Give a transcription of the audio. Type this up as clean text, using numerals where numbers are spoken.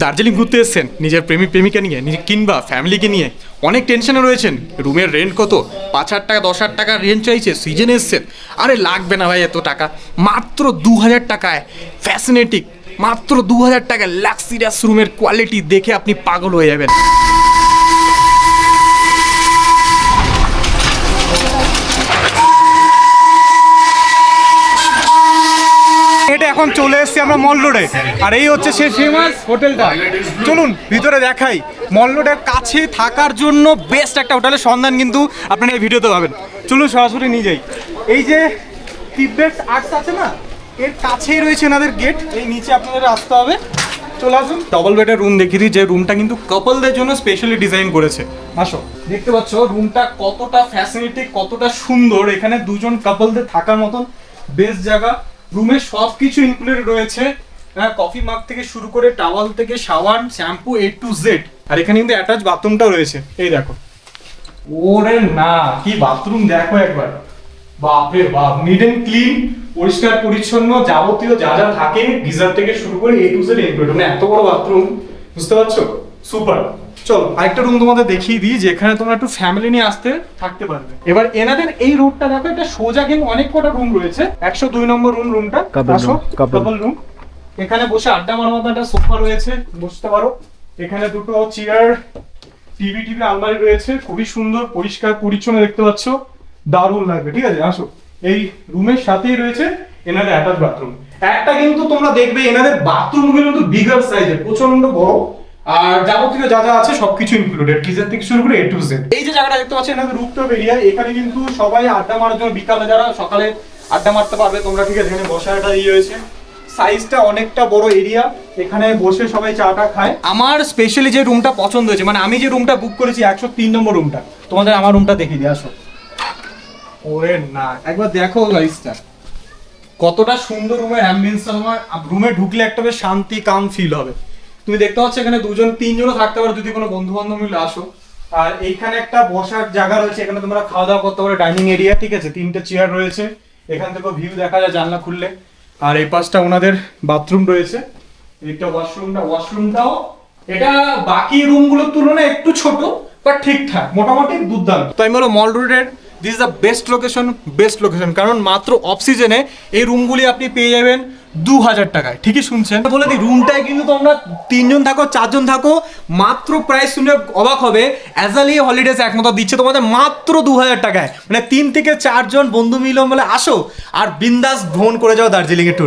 দার্জিলিং ঘুরতে এসেছেন নিজের প্রেমিক প্রেমিকা নিয়ে কিংবা ফ্যামিলিকে নিয়ে, অনেক টেনশনে রয়েছেন, রুমের রেন্ট কত, 5,000 টাকা 10,000 টাকা রেন্ট চাইছে, সিজনে এসছেন, আরে লাগবে না ভাই এত টাকা, মাত্র 2,000 টাকায় ফ্যাসিনেটিং, মাত্র 2,000 টাকায় লাক্সারিয়াস রুমের কোয়ালিটি দেখে আপনি পাগল হয়ে যাবেন। এটা এখন চলে এসেছি আমরা মল রোডে, আর এই হচ্ছে সেই ফেমাস হোটেলটা। চলুন ভিতরে দেখাই। মল রোডের কাছে থাকার জন্য বেস্ট একটা হোটেলের সন্ধান কিন্তু আপনারা এই ভিডিওতে পাবেন। চলুন সরাসরি নিয়ে যাই। এই যে তিব্বেট আর্টস আছে না, এর কাছেই রয়েছে এনাদের গেট। এই নিচে আপনাদের আসতে হবে, চলে আসুন। ডবল বেডের রুম দেখিয়ে দিই, যে রুমটা কিন্তু কাপলদের জন্য স্পেশালি ডিজাইন করেছে। আসো, দেখতে পাচ্ছ রুমটা কতটা ফ্যাসিনেটিং, কতটা সুন্দর। এখানে দুজন কাপলদের থাকার মতন বেস্ট জায়গা। রুমে সব কিছু ইনক্লুডেড রয়েছে, কফি মাগ থেকে শুরু করে টাওয়াল থেকে সাবান শ্যাম্পু A to Z। আর এখানে কিন্তু অ্যাটাচ বাথরুমটাও রয়েছে, এই দেখো। ওরে না, কি বাথরুম দেখো একবার, বাপরে বাপ, নিট এন্ড ক্লিন, পরিষ্কার পরিচ্ছন্ন, যাবতীয় যা যা থাকে গিজার থেকে শুরু করে A to Z ইনক্লুডেড। মানে এত বড় বাথরুম, বুঝতে পারছো? সুপার। চলো আরেকটা রুম তোমাদের দেখিয়ে দিই, যেখানে তোমরা একটু ফ্যামিলি নিয়ে আসতে থাকতে পারবে। এবার এনাদের এই রুমটা দেখো, এটা সোজা কিন্তু অনেক কটা রুম রয়েছে। 102 নম্বর রুমটা কাপল রুম। এখানে বসে আড্ডা মারার মতো একটা সোফা রয়েছে, বসতে পারো। এখানে দুটো চেয়ার, টিভি আলমারি রয়েছে, খুবই সুন্দর পরিষ্কার পরিচ্ছন্ন, দেখতে পাচ্ছ, দারুণ লাগবে। ঠিক আছে, আসো। এই রুমের সাথেই রয়েছে এনাদের অ্যাটাচ বাথরুম। একটা কিন্তু তোমরা দেখবে এনাদের বাথরুম গুলো কিন্তু বিগার সাইজের, প্রচন্ড বড়, আর যাবতীয় যা যা আছে সবকিছু ইনক্লুডেড, কিচেন থেকে শুরু করে A to Z। এই যে জায়গাটা দেখতে পাচ্ছেন এনাদের রুফটপ এরিয়া, এখানে কিন্তু সবাই আড্ডা মারার জন্য, বিকালে যারা সকালে আড্ডা মারতে পারবে তোমরা। ঠিক আছে, এখানে বসাটা দিয়ে রয়েছে, সাইজটা অনেকটা বড় এরিয়া, এখানে বসে সবাই চাটা খায়। আমার স্পেশালি যে রুমটা পছন্দ হয়েছে, মানে আমি যে রুমটা বুক করেছি 103 নম্বর রুমটা, তোমাদের আমার রুমটা দেখিয়ে দিয়ে আসো। ওরে না, একবার দেখো লাইফটা কতটা সুন্দর, রুমের অ্যাম্বিয়েন্সটা, তোমার রুমে ঢুকলে একটা বেশ শান্তি কাম ফিল হবে। তুমি দেখতে পাচ্ছ এখানে দুজন তিনজনও থাকতে পারো যদি কোনো বন্ধু বান্ধব মিলে আসো। আর এইখানে একটা বসার জায়গা রয়েছে, এখানে তোমরা খাওয়া দাওয়া করতে পারো, ডাইনিং এরিয়া। ঠিক আছে, 3টে চেয়ার রয়েছে, এখান থেকে ভিউ দেখা যায় জানলা খুললে। আর এই পাশটা ওনাদের বাথরুম রয়েছে, এইটা ওয়াশরুমটাও এটা বাকি রুমগুলোর তুলনায় একটু ছোট, বাট ঠিকঠাক, মোটামুটি দুর্দান্ত। তো আমি বলো মল রোডের this is the best location, কারণ মাত্র অফ সিজনে এই রুমগুলি আপনি পেয়ে যাবেন 2,000 টাকায়। ঠিকই শুনছেন, বলে দিই রুমটায় কিন্তু তোমরা 3 জন থাকো 4 জন থাকো, মাত্র প্রাইস শুনে অবাক হবে, অ্যাজালি হলিডেজ একমাত্র দিচ্ছে তোমাদের মাত্র 2,000 টাকায়। মানে 3 থেকে 4 জন বন্ধু মিলন বলে আসো আর বিন্দাস ভ্রমণ করে যাও দার্জিলিং এর ট্যুর।